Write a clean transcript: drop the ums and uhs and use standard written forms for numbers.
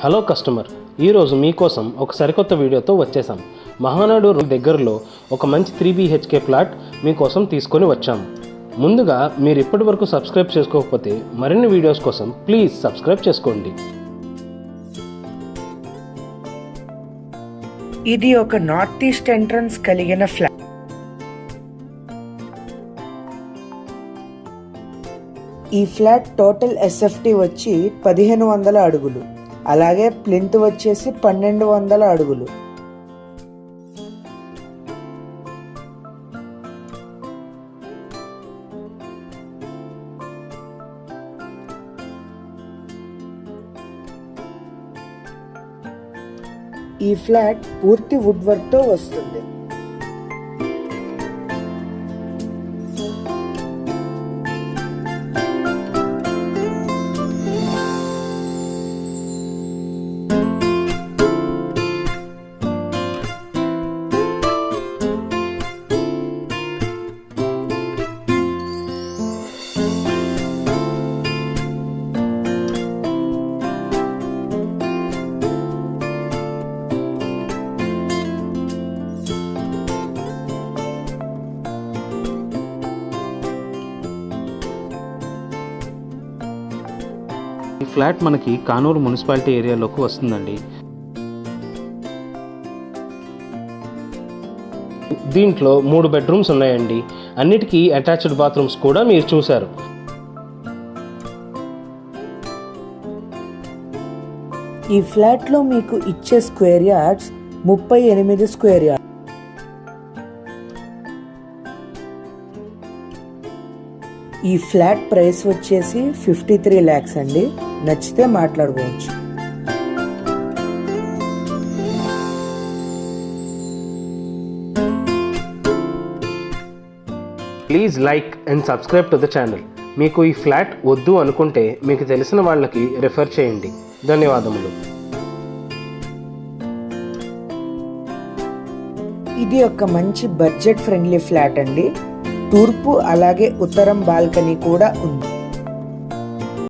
Hello customer, ఈరోజు మీకోసం ఒక సరికొత్త వీడియోతో వచ్చేసాం. మహానాడు దగ్గరలో ఒక మంచి 3 BHK ఫ్లాట్ మీకోసం తీసుకొని వచ్చాం. ముందుగా మీరు ఇప్పటి వరకు సబ్స్క్రైబ్ చేసుకోకపోతే మరిన్ని వీడియోస్ కోసం ప్లీజ్ సబ్స్క్రైబ్ చేసుకోండి. ఇది ఒక నార్త్ ఈస్ట్ ఎంట్రన్స్ కలిగిన ఫ్లాట్. ఈ ఫ్లాట్ టోటల్ ఎస్ఎఫ్టీ వచ్చి 1500 అడుగులు, అలాగే ప్లింత్ వచ్చేసి 1200 అడుగులు. ఈ ఫ్లాట్ పూర్తి వుడ్ వర్క్ తో వస్తుంది. ఈ ఫ్లాట్ మనకి కానూరు మున్సిపాలిటీ ఏరియాలోకి వస్తుందండి. దీంట్లో 3 బెడ్రూమ్స్ ఉన్నాయండి. అన్నిటికీ అటాచ్డ్ బాత్రూమ్స్ కూడా మీరు చూశారు. ఈ ఫ్లాట్ లో మీకు ఇచ్చే స్క్వేర్ యార్డ్స్ 38 స్క్వేర్ యార్డ్స్. ఈ ఫ్లాట్ ప్రైస్ వచ్చేసి 53 lakhs అండి. నచ్చితే మాట్లాడుకోవచ్చు. Please like and subscribe to the channel. మీకు ఈ ఫ్లాట్ వద్దు అనుకుంటే మీకు తెలిసిన వాళ్ళకి రిఫర్ చేయండి. ధన్యవాదములు. ఇది ఒక మంచి బడ్జెట్ ఫ్రెండ్లీ ఫ్లాట్ అండి. తూర్పు అలాగే ఉత్తరం బాల్కనీ కూడా ఉంది.